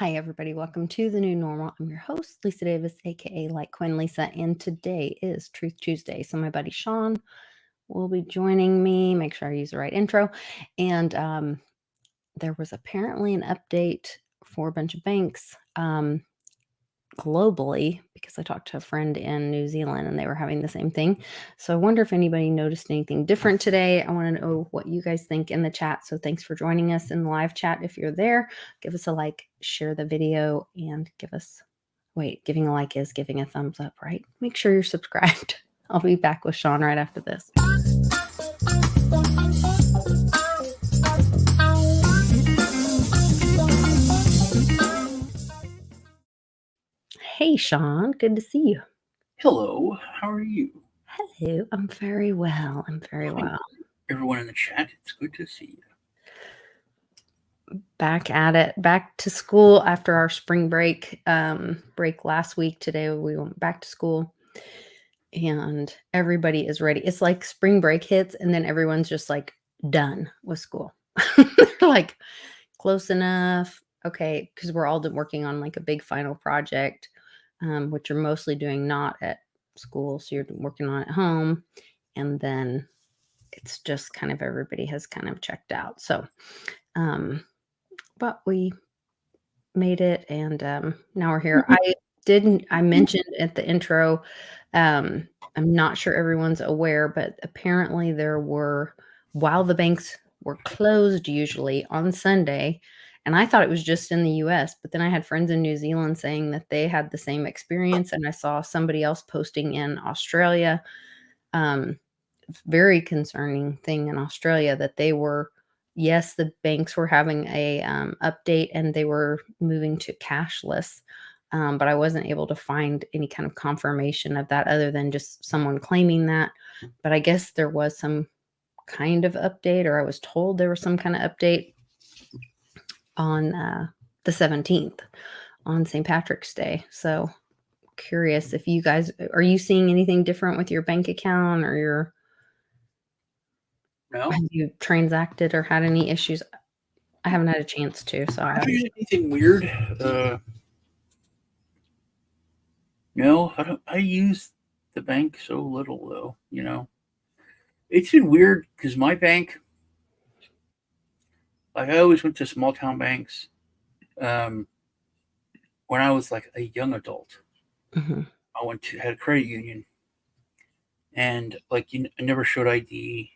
Hi, everybody. Welcome to the new normal. I'm your host, Lisa Davis, aka Litecoin Lisa, and today is Truth Tuesday. So my buddy Sean will be joining me. Make sure I use the right intro. And there was apparently an update for a bunch of banks globally, because I talked to a friend in New Zealand and they were having the same thing. So I wonder if anybody noticed anything different today. I want to know what you guys think in the chat. So thanks for joining us in the live chat. If you're there, give us a like, share the video, and giving a like is giving a thumbs up, right? Make sure you're subscribed. I'll be back with Sean right after this. Hey, Sean, good to see you. Hello, how are you? Hello, I'm very well. Hi, everyone in the chat, it's good to see you. Back at it, back to school after our spring break last week. Today we went back to school and everybody is ready. It's like spring break hits and then everyone's just like done with school. They're like close enough. Okay, because we're all working on like a big final project, which you're mostly doing not at school. So you're working on at home. And then it's just kind of everybody has kind of checked out. So but we made it and now we're here. I mentioned at the intro, I'm not sure everyone's aware, but apparently while the banks were closed usually on Sunday, and I thought it was just in the US, but then I had friends in New Zealand saying that they had the same experience, and I saw somebody else posting in Australia, very concerning thing in Australia, that yes, the banks were having a update and they were moving to cashless. But I wasn't able to find any kind of confirmation of that other than just someone claiming that. But I guess there was some kind of update, or I was told there was some kind of update on the 17th, on St. Patrick's Day. So curious if you guys, are you seeing anything different with your bank account or No, have you transacted or had any issues? I haven't had a chance to, so I have haven't. you anything weird? No, I don't. I use the bank so little, though. It's been weird because my bank, like I always went to small town banks. Um, when I was like a young adult, Mm-hmm. I had a credit union, and like I never showed ID.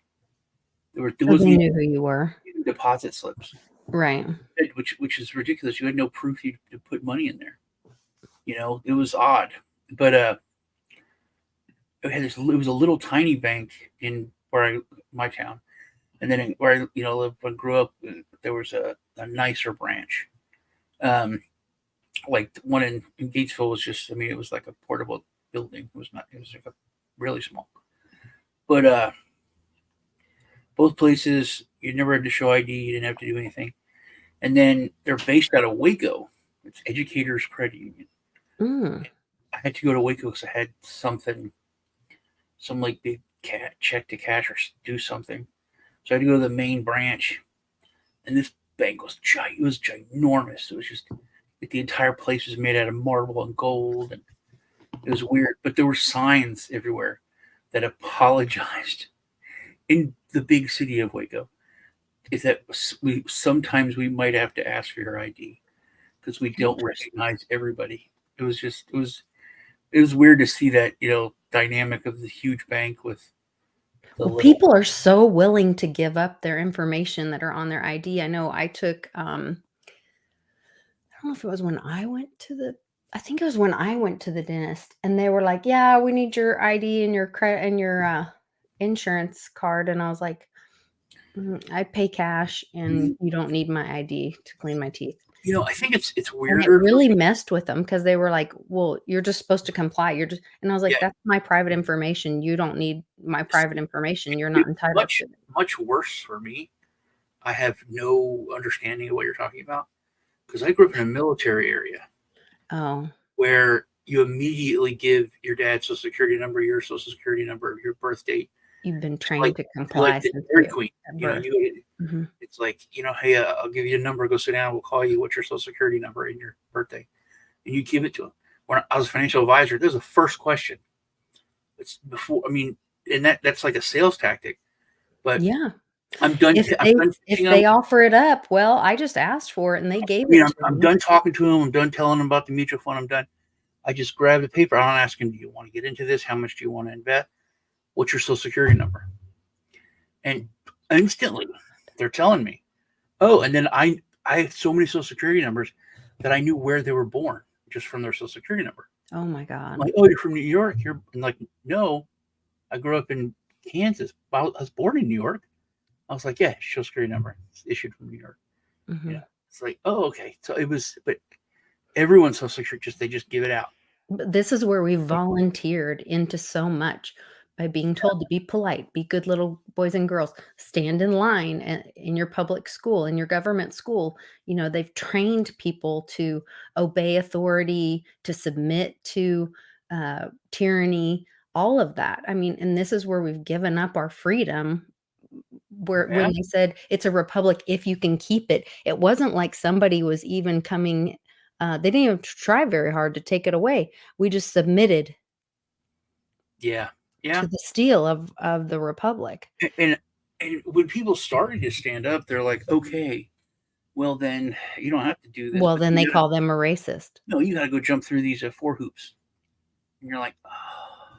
There So they wasn't knew who you were. even deposit slips, Right. which is ridiculous. You had no proof you to put money in there. It was odd, but it was a little tiny bank in my town, and then where I lived when I grew up, there was a nicer branch. Like the one in Gatesville was just, I mean, it was like a portable building. It was not. It was like a really small. But both places you never had to show ID. You didn't have to do anything. And then they're based out of Waco. It's Educators Credit Union. Mm. I had to go to Waco because I had some like big check to cash or do something. So I had to go to the main branch, and this bank was It was ginormous. It was just like the entire place was made out of marble and gold, and it was weird. But there were signs everywhere that apologized in the big city of Waco. Is that we might have to ask for your ID because we don't recognize everybody. It was weird to see that dynamic of the huge bank with Well, people are so willing to give up their information that are on their ID. I know I took, I don't know if it was when I went to I think it was when I went to the dentist, and they were like, yeah, we need your ID and your credit and your insurance card. And I was like, I pay cash and you don't need my ID to clean my teeth. I think it's And it weirder. really messed with them because they were like, well, you're just supposed to comply. And I was like, Yeah, that's my private information. You don't need my private information. You're not entitled to it. Much worse for me. I have no understanding of what you're talking about because I grew up in a military area Oh, where you immediately give your dad's social security number, your social security number, your birth date, You've been Like trained to like comply the since Dairy you're Queen, at you know, birth. Mhm. it's like, hey, I'll give you a number, go sit down, we'll call you, what's your social security number and your birthday, and you give it to them. When I was a financial advisor, there's a first question. It's before, I mean, and that's like a sales tactic. But Yeah. I'm done. If I'm they done if teaching them. they offer it up, well, I just asked for it and they gave I mean, it I'm, to I'm me. done talking to them. I'm done telling them about the mutual fund. I'm done. I just grab the paper. I don't ask them, do you want to get into this? How much do you want to invest? What's your social security number? And instantly, they're telling me. Oh, and then I had so many social security numbers that I knew where they were born just from their social security number. Oh my I'm god. like, oh, you're from New York. You're I'm like, no, I grew up in Kansas. I was born in New York. I was like, yeah, social security number. It's issued from New York. Mhm. It's like, oh, okay. So it was, but everyone's social security they just give it out. But this is where we volunteered into so much by being told to be polite, be good little boys and girls, stand in line in your public school, in your government school. They've trained people to obey authority, to submit to tyranny, all of that. I mean, and this is where we've given up our freedom. Where Yeah, when they said it's a republic if you can keep it, it wasn't like somebody was even coming. They didn't even try very hard to take it away. We just submitted yeah, to yeah. the steel of the republic. And when people started to stand up, they're like, okay, well then you don't have to do this, Well, but then then they call them a racist. no, you got to go jump through these four hoops, and you're like, oh,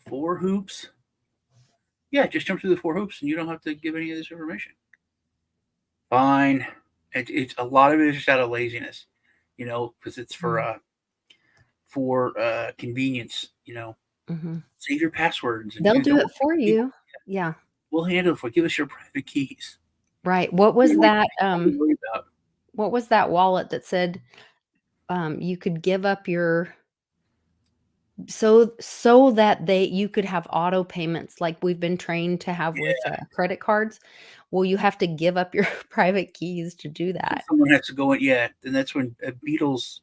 four hoops? Yeah, just jump through the four hoops, and you don't have to give any of this information. Fine. It's a lot of it is just out of laziness, because it's for Mm, convenience. mhm. Save your passwords and They'll you do don't it want for people. you. Yeah, We'll handle it for give us your private keys. right. What You was know, that, nothing to worry about. what was that wallet that said, you could give up your so that you could have auto payments like we've been trained to have with, Yeah, credit cards? Well, you have to give up your private keys to do and that. someone has to go in. Yeah, and that's when Beatles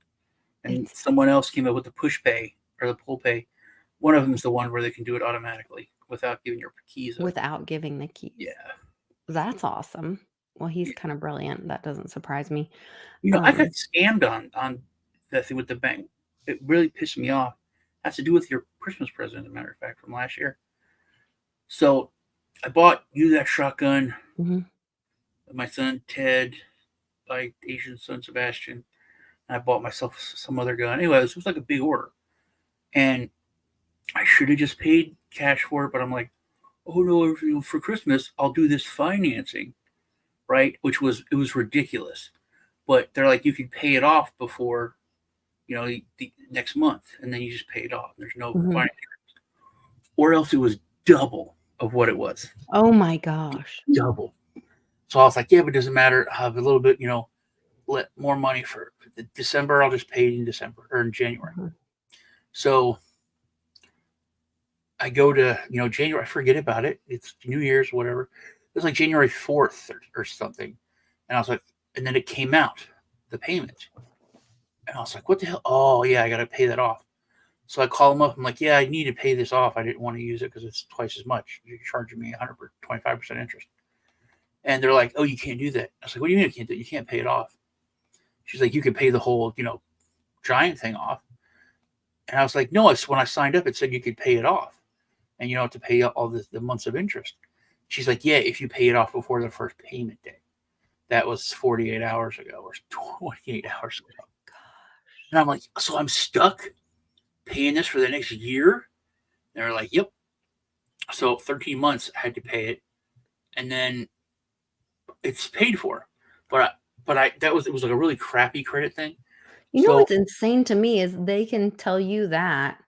and It's someone else came up with the push pay or the pull pay. One of them is the one where they can do it automatically without giving your keys up. without giving the keys. Yeah, That's awesome. Well, he's yeah. kinda brilliant, that doesn't surprise me. I got Um, scammed on that thing with the bank. It really pissed me off. It has to do with your Christmas present, as a matter of fact, from last year. So I bought you that shotgun. mhm. My son Ted, my Asian son Sebastian. And I bought myself some other gun. Anyway, this was like a big order, and I should have just paid cash for it. But I'm like, oh no, for Christmas I'll do this financing, right? Which was ridiculous. But they're like, you can pay it off before the next month, and then you just pay it off. There's no Mhm. financing, or else it was double of what it was. Oh my gosh. Double. So I was like, yeah, but it doesn't matter. I have a little bit, let more money for the December. I'll just pay it in December or in January. Mhm. So I go to, January. I forget about it. It's New Year's, whatever. It was like January 4th or something. And I was like, and then it came out, the payment. And I was like, what the hell? Oh, yeah, I got to pay that off. So I call them up. I'm like, yeah, I need to pay this off. I didn't want to use it because it's twice as much. You're charging me 125% interest. And they're like, oh, you can't do that. I was like, what do you mean I can't do it? You can't pay it off. She's like, you can pay the whole, giant thing off. And I was like, no, it's when I signed up, it said you could pay it off. And you don't have to pay all the months of interest. She's like, yeah, if you pay it off before the first payment day. That was 48 hours ago or 28 hours ago. And I'm like, so I'm stuck paying this for the next year? And they're like, yep. So 13 months I had to pay it. And then it's paid for. But it was like a really crappy credit thing. You know So what's insane to me is they can tell you that,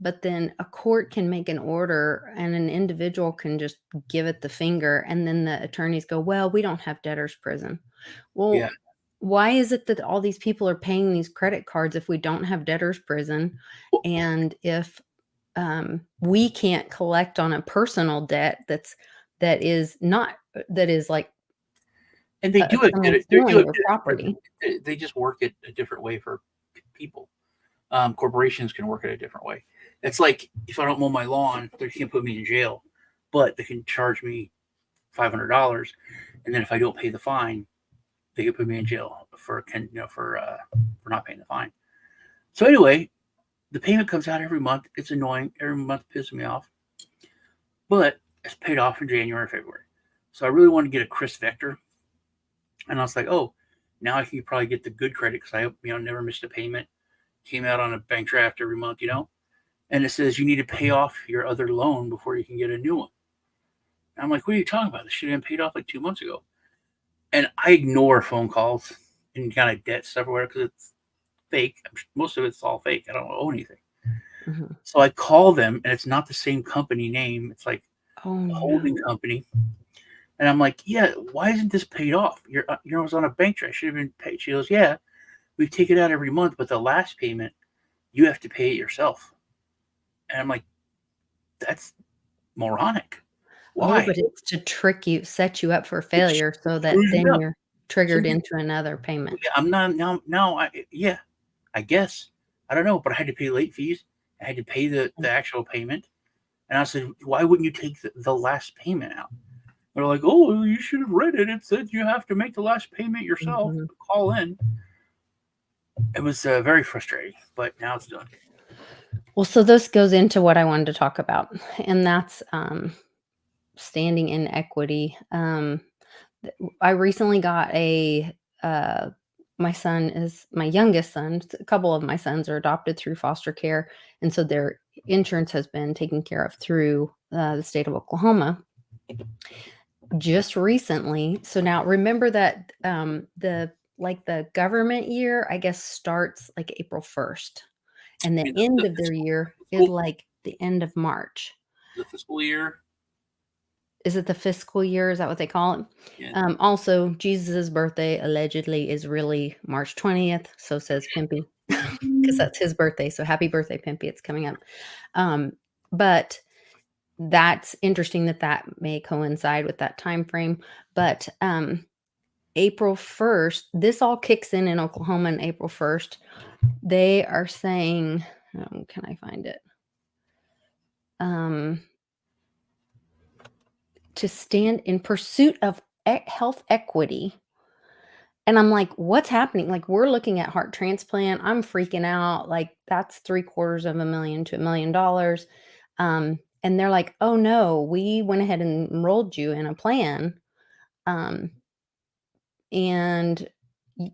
but then a court can make an order and an individual can just give it the finger, and then the attorneys go, "Well, we don't have debtor's prison." yeah. Well, why is it that all these people are paying these credit cards if we don't have debtor's prison? Well, And if, we can't collect on a personal debt that is not that is like, and they do it. someone They do stealing it. your property They just work it a different way for people. Corporations can work it a different way. It's like if I don't mow my lawn, they can't put me in jail. but they can charge me $500, and then if I don't pay the fine, they could put me in jail for not paying the fine. So anyway, the payment comes out every month. It's annoying. Every month pisses me off, but it's paid off in January, February. So I really wanted to get a Chris Vector, and I was like, oh, now I can probably get the good credit because I never missed a payment. Came out on a bank draft every month, and it says you need to pay off your other loan before you can get a new one. And I'm like, what are you talking about? This should have been paid off like 2 months ago. And I ignore phone calls and kind of debt stuff everywhere because it's fake. Most of it's all fake. I don't owe anything. Mhm. So I call them, and it's not the same company name. It's like Oh, a holding no. company. And I'm like, yeah, why isn't this paid off? I was on a bank draft. Should have been paid. She goes, yeah, we take it out every month, but the last payment, you have to pay it yourself. And I'm like, that's moronic. Oh, Why? but it's to trick you, set you up for It failure so that screws you then up. you're So triggered into another payment. yeah, I'm not now. Yeah, I guess I don't know, but I had to pay late fees. I had to pay the actual payment, and I said, why wouldn't you take the last payment out? They're like, oh, you should have read it. It said you have to make the last payment yourself. Mhm. Call in. It was very frustrating, but now it's done. Well, so this goes into what I wanted to talk about, and that's, standing in equity. I recently got uh my youngest son, a couple of my sons are adopted through foster care, and so their insurance has been taken care of through, the state of Oklahoma just recently. So now remember that, the government year, I guess, starts, like, April 1st, and I the mean, end the of their fiscal, year is, fiscal, like, the end of March. the fiscal year. Is it the fiscal year? Is that what they call it? Yeah. Also, Jesus's birthday allegedly is really March 20th, so says Pimpy, because that's his birthday. So happy birthday, Pimpy! It's coming up. But that's interesting that that may coincide with that time frame. But April 1st, this all kicks in Oklahoma on April 1st. They are saying, can I find it? Um, to stand in pursuit of health equity. And I'm like, "What's happening?" Like, we're looking at heart transplant. I'm freaking out. Like, that's 3/4 of a million to $1 million. And they're like, "Oh, no, we went ahead and enrolled you in a plan, um, and y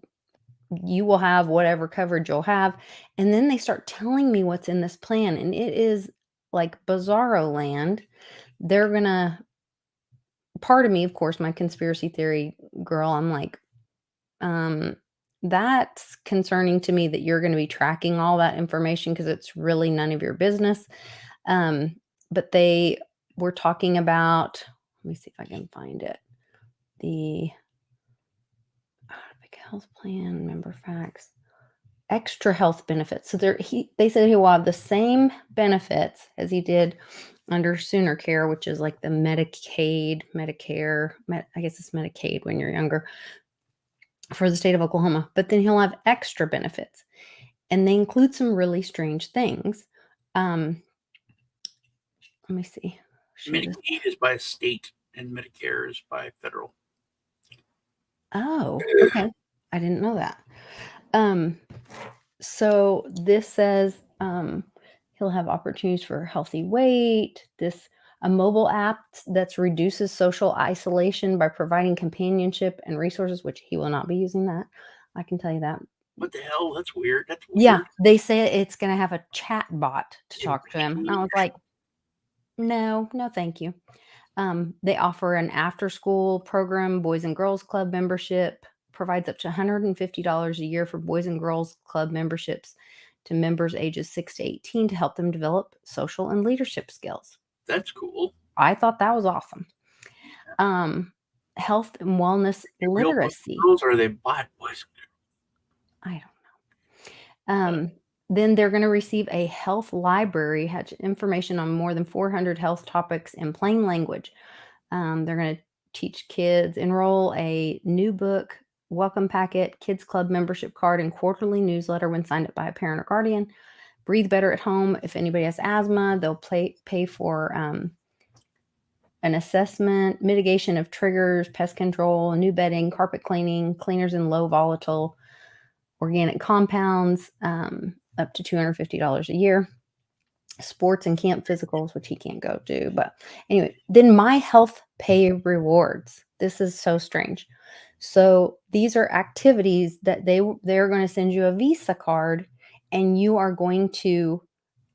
you will have whatever coverage you'll have." And then they start telling me what's in this plan, and it is like bizarro land. They're gonna part of me, of course, my conspiracy theory girl, I'm like, Um, that's concerning to me that you're gonna be tracking all that information because it's really none of your business. Um, but they were talking about let me see if I can find it. The big health plan, member facts, extra health benefits. So they said he will have the same benefits as he did under Sooner Care, which is like the Medicaid, Medicare, I guess it's Medicaid when you're younger for the state of Oklahoma, but then he'll have extra benefits, and they include some really strange things. Um, let me see. Share this. Medicaid is by state, and Medicare is by federal. Oh, okay. I didn't know that. Um, so this says he'll have opportunities for healthy weight. This a mobile app that reduces social isolation by providing companionship and resources, which he will not be using that. I can tell you that. What the hell? That's weird. That's Yeah, weird. they say it's gonna have a chat bot to And talk to him. And I pain. was like, "No, no, thank you." They offer an after-school program, Boys and Girls Club membership, provides up to $150 a year for Boys and Girls Club memberships to members ages 6 to 18 to help them develop social and leadership skills. That's cool. I thought that was awesome. Um, health and wellness Are they real boys literacy. and girls, or are they bot boys? I Um, then they're going to receive a health library, has information on more than 400 health topics in plain language. They're going to teach kids, enroll a new book, welcome packet, kids club membership card, and quarterly newsletter when signed up by a parent or guardian. Breathe better at home. If anybody has asthma, they'll pay for an assessment, mitigation of triggers, pest control, new bedding, carpet cleaning, cleaners in low volatile organic compounds, up to $250 a year. Sports and camp physicals, which he can't go do. But anyway, then my health pay rewards. This is so strange. So these are activities that they're going to send you a Visa card, and you are going to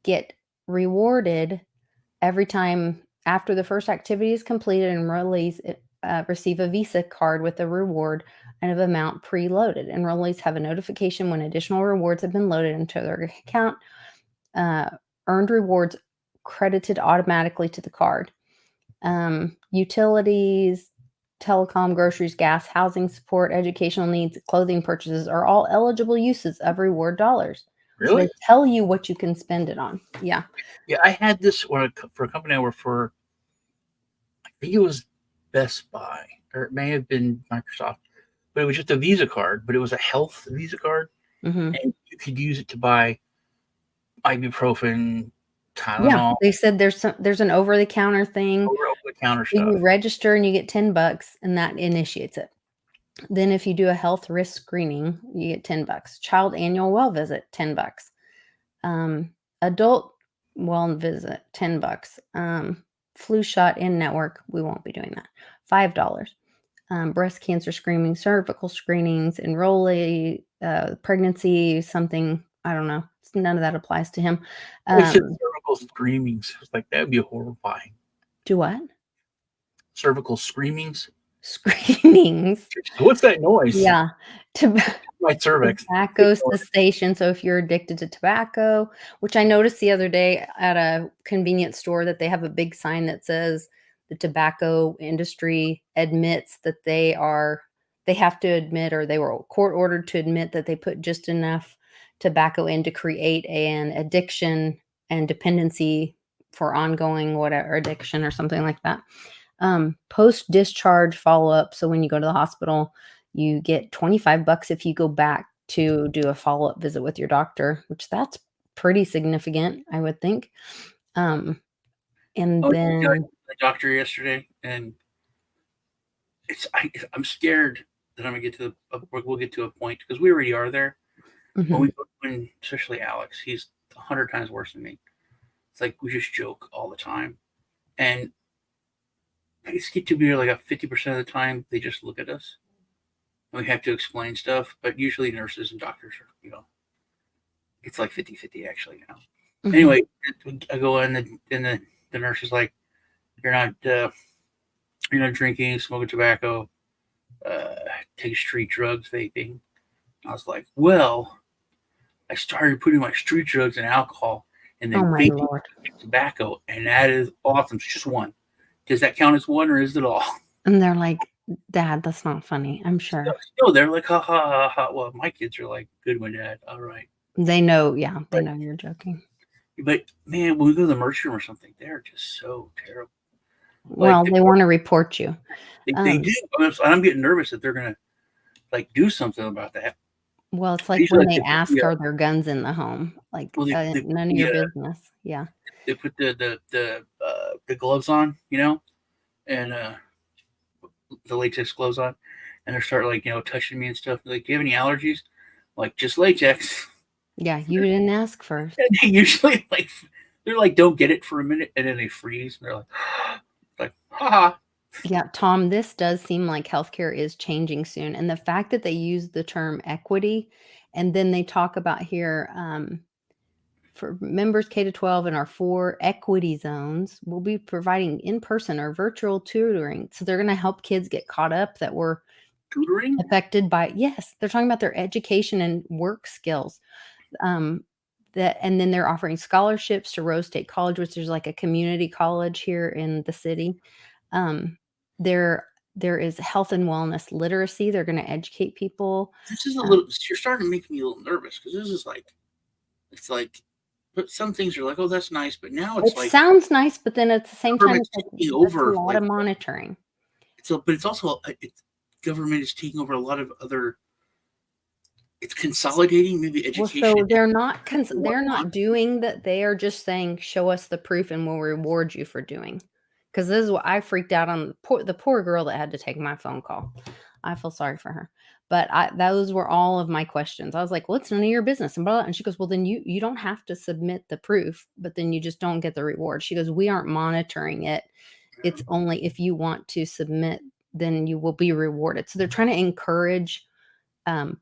get rewarded every time after the first activity is completed. Enrollees receive a Visa card with a reward and of amount preloaded. Enrollees have a notification when additional rewards have been loaded into their account. Earned rewards credited automatically to the card. Utilities, telecom, groceries, gas, housing support, educational needs, clothing purchases are all eligible uses of reward dollars. So they Really? tell you what you can spend it on. Yeah. Yeah, I had this for a company I work for. I think it was Best Buy, or it may have been Microsoft, but it was just a Visa card, but it was a health Visa card, Mm-hmm. and you could use it to buy ibuprofen, Yeah. Tylenol, They said there's an over the counter thing. over the counter You stuff. register and you get $10 and that initiates it. Then if you do a health risk screening, you get $10. Child annual well visit, $10. Adult well visit, $10. Flu shot in network, we won't be doing that. $5. Breast cancer screening, cervical screenings, enrollee, pregnancy, something, I don't know. None of that applies to him. They said cervical screamings. It's like that'd be horrifying. Do what? Cervical screamings. Screenings. What's that noise? Yeah. My cervix. Tobacco cessation. So if you're addicted to tobacco, which I noticed the other day at a convenience store that they have a big sign that says the tobacco industry admits that they have to admit, or they were court ordered to admit that they put just enough tobacco in to create an addiction and dependency for ongoing whatever addiction or something like that. Post discharge follow up. So when you go to the hospital, you get $25 if you go back to do a follow up visit with your doctor, which that's pretty significant, I would think. And then The doctor yesterday, and I'm scared that I'm gonna get to we'll get to a point because we already are there. mhm. When especially Alex, he's 100 times worse than me. It's like we just joke all the time, and it's get to be like a 50% of the time they just look at us, and we have to explain stuff. But usually nurses and doctors are, it's like 50-50 actually now. Mhm. Anyway, I go in and the nurse is like, you're not drinking, smoking tobacco, taking street drugs, vaping. I was like, well, I started putting my street drugs and alcohol and Oh then my vaping Lord. and tobacco, and that is awesome. It's just one. Does that count as one, or is it all? And they're like, Dad, that's not funny. I'm sure. No, they're like, ha ha ha ha. Well, my kids are like, good one, Dad. All right. They know, yeah, they But know you're joking. man, when we go to the emergency room or something, they're just so terrible. Like Well, they want to report you. they do. I'm getting nervous that they're gonna like do something about that. Well, it's like Usually, when like, they ask, are there guns in the home? Like, well, none of your business. Yeah. they put the gloves on, and the latex gloves on, and they start like touching me and stuff. Like, do you have any allergies? Like, just latex. Yeah, you didn't ask first. And they usually they're like don't get it for a minute, and then they freeze. And they're like, haha. Yeah, Tom, this does seem like healthcare is changing soon. And the fact that they use the term equity, and then they talk about here, for members K to 12 in our 4 equity zones, we'll be providing in-person or virtual tutoring. So they're going to help kids get caught up that were Tutoring. affected by, yes, they're talking about their education and work skills. And then they're offering scholarships to Rose State College, which is like a community college here in the city. Um, there is health and wellness literacy. They're going to educate people. This is a little. You're starting to make me a little nervous because this is like, it's like, but some things are like, oh, that's nice, but now it's It like sounds nice, but then at the same time, government's it's like, taking that's a over. lot Like, of monitoring. but it's also government is taking over a lot of other. It's consolidating maybe Well, education. so they're not doing that. They are just saying, show us the proof and we'll reward you for doing. because this is what I freaked out on the poor girl that had to take my phone call. I feel sorry for her. But those were all of my questions. I was like, well, it's none of your business. And blah, blah. And she goes, well, then you don't have to submit the proof, but then you just don't get the reward. She goes, we aren't monitoring it. It's only if you want to submit, then you will be rewarded. So they're trying to encourage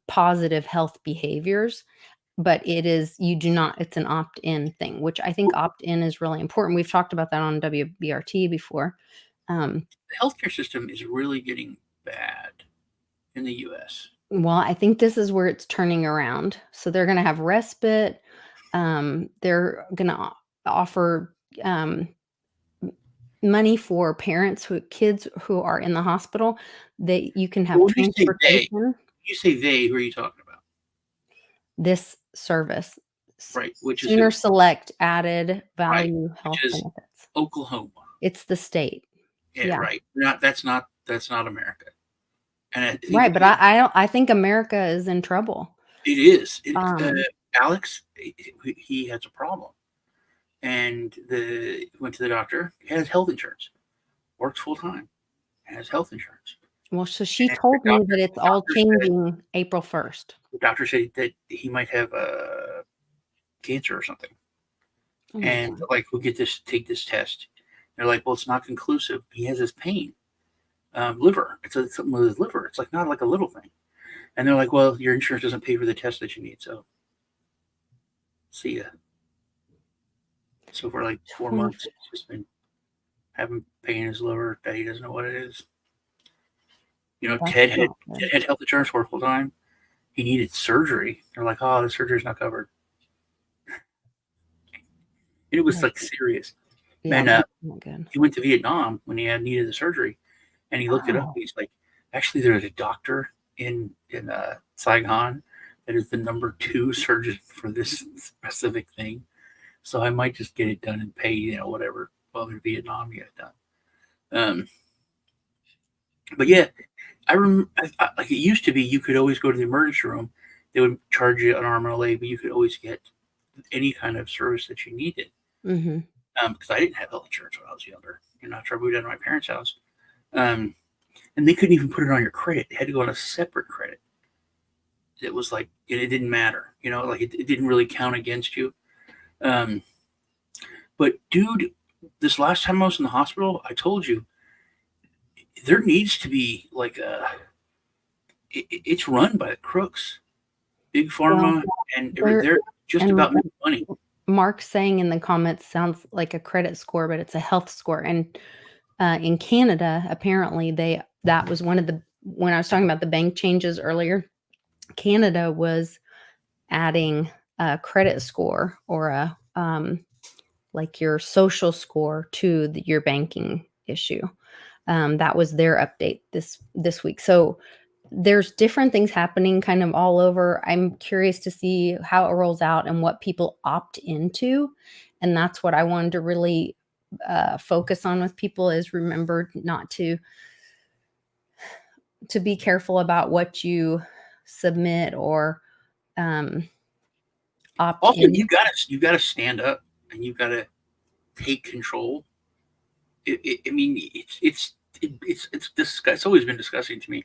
positive health behaviors, but it's an opt-in thing, which I think opt-in is really important. We've talked about that on WBRT before. The healthcare system is really getting bad in the U.S. Well, I think this is where it's turning around. So they're going to have respite. They're going to offer money for kids who are in the hospital. You can have When transportation. you say they, who are you talking about? This service, Right, which is Sooner who? Select added Right, value health which is benefits. Oklahoma. It's the state. Yeah, Yeah. right. That's not America. And I think Right, but I think America is in trouble. it is. Um, Alex, he has a problem, and went to the doctor. He has health insurance, works full time, has health insurance. well, so she And told me that it's all changing April 1st. the doctor said that he might have cancer or something. Oh my And God. like, we'll take this test. They're like, well, it's not conclusive. He has this pain, liver. It's something with his liver. It's like not like a little thing. And they're like, well, your insurance doesn't pay for the test that you need. So see ya. So for like 4 months, he's just been having pain in his liver that he doesn't know what it is. You know, That's Ted not good. had health insurance for full time. He needed surgery. They're like, oh, the surgery's not covered. And it was like serious. Yeah, And that's not good. he went to Vietnam when he needed the surgery, and he looked it up. Wow. He's like, actually, there's a doctor in Saigon that is the number 2 surgeon for this specific thing. So I might just get it done and pay, whatever, while in Vietnam get it done. But yeah, I remember, like it used to be, you could always go to the emergency room. They would charge you an arm and a leg, but you could always get any kind of service that you needed. Mm-hmm. Because I didn't have health insurance when I was younger. After I moved out of my parents' house. And they couldn't even put it on your credit. It had to go on a separate credit. It was like, it didn't matter. Like it didn't really count against you. But dude, this last time I was in the hospital, I told you, there needs to be like it's run by the crooks, big pharma, Well, and they're just and about making money. Mark saying in the comments sounds like a credit score, but it's a health score. And in Canada, apparently that was when I was talking about the bank changes earlier, Canada was adding a credit score or a like your social score to your banking issue. That was their update this week. So there's different things happening kind of all over. I'm curious to see how it rolls out and what people opt into. And that's what I wanted to really focus on with people is remember not to be careful about what you submit or opt Also, in. you gotta stand up and you gotta take control. I mean, it's always been disgusting to me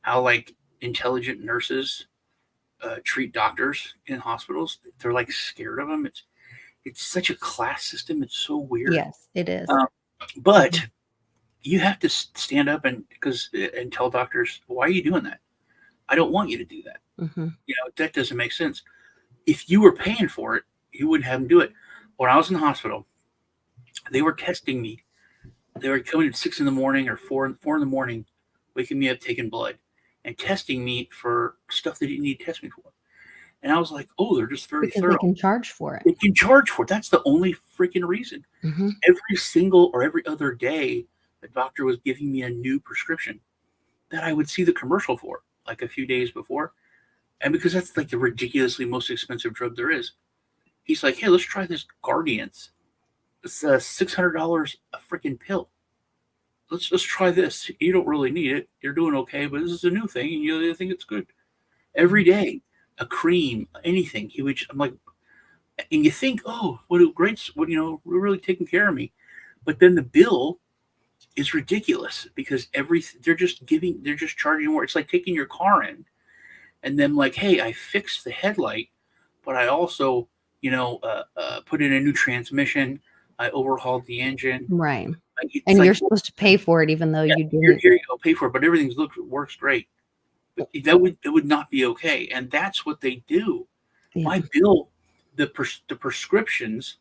how like intelligent nurses treat doctors in hospitals. They're like scared of them. It's such a class system. It's so weird. Yes, it is. But you have to stand up and tell doctors, why are you doing that? I don't want you to do that. Mm-hmm. That doesn't make sense. If you were paying for it, you wouldn't have them do it. When I was in the hospital, they were testing me. They were coming at 6 in the morning or 4 in the morning, waking me up, taking blood, and testing me for stuff they didn't need to test me for. And I was like, oh, they're just very Because thorough. they can charge for it. They can charge for it. That's the only freaking reason. Mm-hmm. Every single or every other day, the doctor was giving me a new prescription that I would see the commercial for, like a few days before. And because that's like the ridiculously most expensive drug there is, he's like, hey, let's try this Guardians. It's $600 a freaking pill. Let's just try this. You don't really need it. You're doing okay, but this is a new thing, and you think it's good. Every day, a cream, anything. I'm like, and you think, oh, what a great, we're really taking care of me. But then the bill is ridiculous because they're just charging more. It's like taking your car in and then like, hey, I fixed the headlight, but I also, put in a new transmission. I overhauled the engine. Right. It's And you're like, supposed to pay for it even though yeah, you didn't. here you go, pay for it, but everything works great. But it would not be okay, and that's what they do. Yeah. My bill, the prescriptions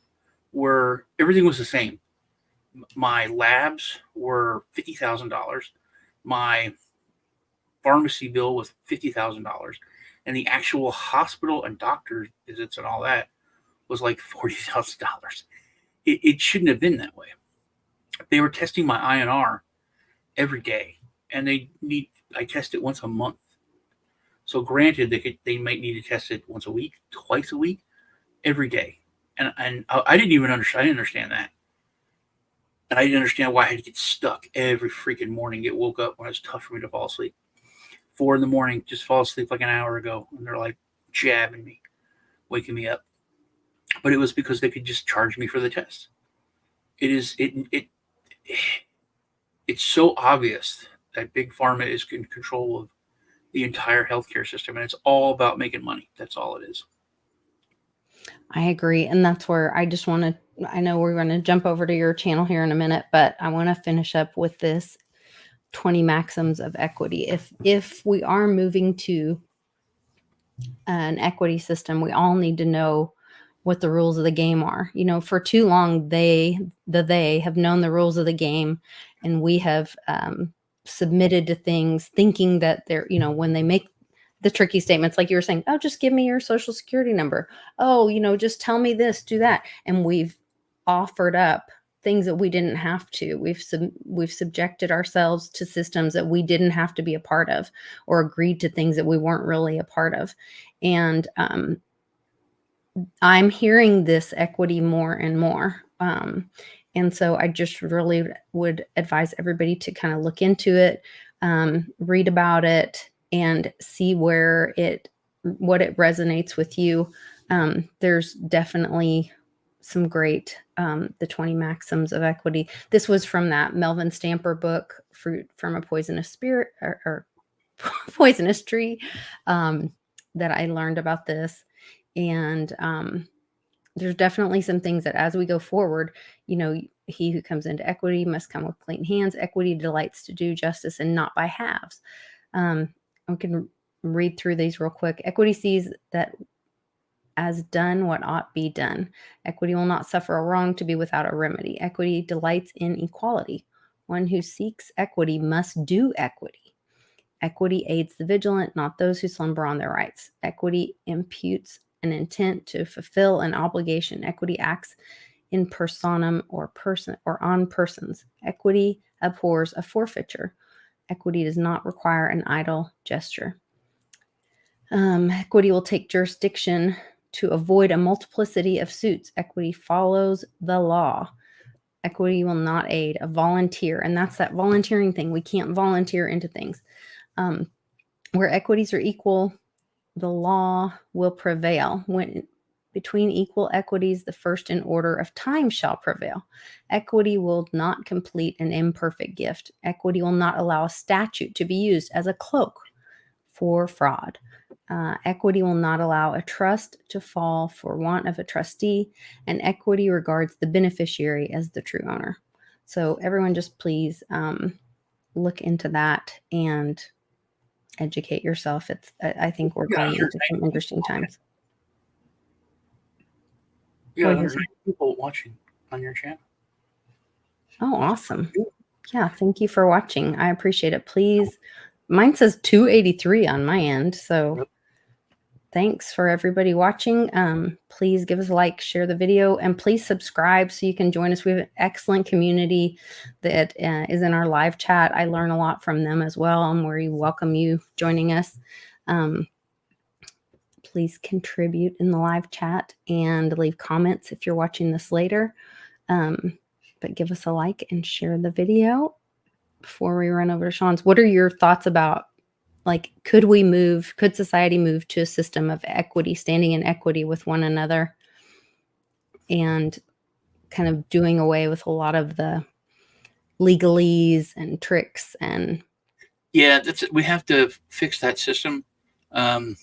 were everything was the same. My labs were $50,000. My pharmacy bill was $50,000, and the actual hospital and doctor visits and all that was like $40,000. It shouldn't have been that way. They were testing my INR every day, and I test it once a month. So granted, they might need to test it once a week, twice a week, every day, and I didn't even understand. I didn't understand that, and I didn't understand why I had to get stuck every freaking morning. Get woke up when it's tough for me to fall asleep. 4 in the morning, just fall asleep like an hour ago, and they're like jabbing me, waking me up. But it was because they could just charge me for the test. It is it it's so obvious that big pharma is in control of the entire healthcare system, and it's all about making money. That's all it is. I agree. And that's where I just want to, I know we're going to jump over to your channel here in a minute, but I want to finish up with this 20 maxims of equity. If we are moving to an equity system, we all need to know what the rules of the game are. For too long, they have known the rules of the game, and we have submitted to things thinking that they're, when they make the tricky statements, like you were saying, oh, just give me your social security number. Oh, just tell me this, do that. And we've offered up things that we didn't have to. We've subjected ourselves to systems that we didn't have to be a part of, or agreed to things that we weren't really a part of. And I'm hearing this equity more and more. And so I just really would advise everybody to kind of look into it, read about it, and see what it resonates with you. There's definitely some great, the 20 maxims of equity. This was from that Melvin Stamper book, Fruit from a Poisonous Spirit, or Poisonous Tree, that I learned about this. And there's definitely some things that as we go forward, he who comes into equity must come with clean hands. Equity delights to do justice and not by halves. I can read through these real quick. Equity sees that as done what ought be done. Equity will not suffer a wrong to be without a remedy. Equity delights in equality. One who seeks equity must do equity. Equity aids the vigilant, not those who slumber on their rights. Equity imputes an intent to fulfill an obligation. Equity acts in personam or on persons. Equity abhors a forfeiture. Equity does not require an idle gesture. Equity will take jurisdiction to avoid a multiplicity of suits. Equity follows the law. Equity will not aid a volunteer. And that's that volunteering thing. We can't volunteer into things. Where equities are equal, the law will prevail. When between equal equities, the first in order of time shall prevail. Equity will not complete an imperfect gift. Equity will not allow a statute to be used as a cloak for fraud. Equity will not allow a trust to fall for want of a trustee, and equity regards the beneficiary as the true owner. So everyone just please look into that and educate yourself. I think we're going into some interesting times. You got 190 people watching on your channel. Oh, awesome. Yeah, thank you for watching. I appreciate it. Please, mine says 283 on my end, so thanks for everybody watching. Please give us a like, share the video, and please subscribe so you can join us. We have an excellent community that is in our live chat. I learn a lot from them as well, and we welcome you joining us. Please contribute in the live chat and leave comments if you're watching this later. But give us a like and share the video. Before we run over to Sean's, what are your thoughts about, like, could society move to a system of equity, standing in equity with one another, and kind of doing away with a lot of the legalese and tricks and Yeah, we have to fix that system. And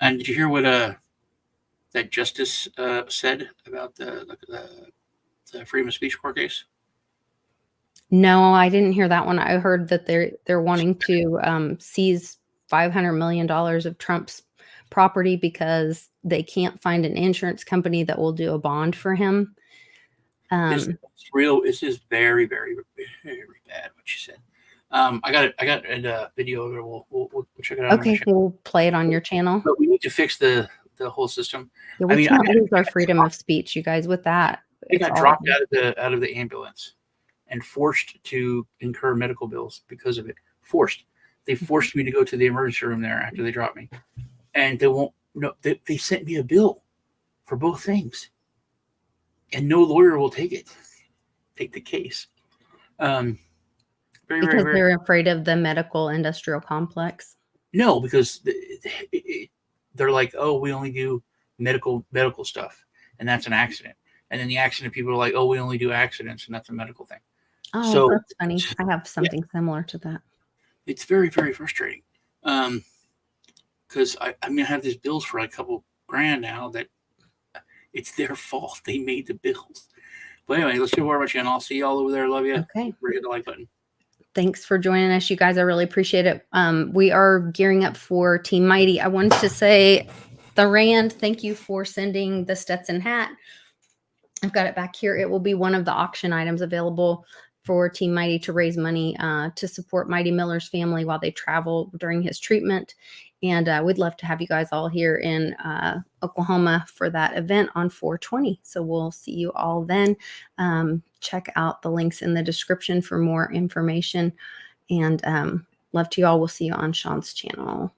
did you hear what that justice said about the freedom of speech court case? No, I didn't hear that one. I heard that they're wanting to seize $500 million of Trump's property because they can't find an insurance company that will do a bond for him. This is real. This is very, very, very bad. What she said. I got a video of it. We'll check it out. Okay, we'll play it on your channel. But we need to fix the whole system. Yeah, we can't lose our freedom of speech, you guys. With that, I got dropped out of the ambulance and forced to incur medical bills because of it. Forced. They forced me to go to the emergency room there after they dropped me, and they won't. No, they sent me a bill for both things, and no lawyer will take the case. Very, because they're afraid of the medical industrial complex. No, because they're like, oh, we only do medical stuff, and that's an accident. And then the accident people are like, oh, we only do accidents, and that's a medical thing. Oh, so, that's funny. I have something similar to that. It's very, very frustrating. Because I mean, I have these bills for like a couple grand now that it's their fault. They made the bills. But anyway, let's do more about you, and I'll see you all over there. Love you. Okay. Hit the like button. Thanks for joining us, you guys. I really appreciate it. We are gearing up for Team Mighty. I wanted to say, the Rand, thank you for sending the Stetson hat. I've got it back here. It will be one of the auction items available for Team Mighty to raise money to support Mighty Miller's family while they travel during his treatment. And we'd love to have you guys all here in Oklahoma for that event on 4/20. So we'll see you all then. Check out the links in the description for more information. And love to you all. We'll see you on Sean's channel.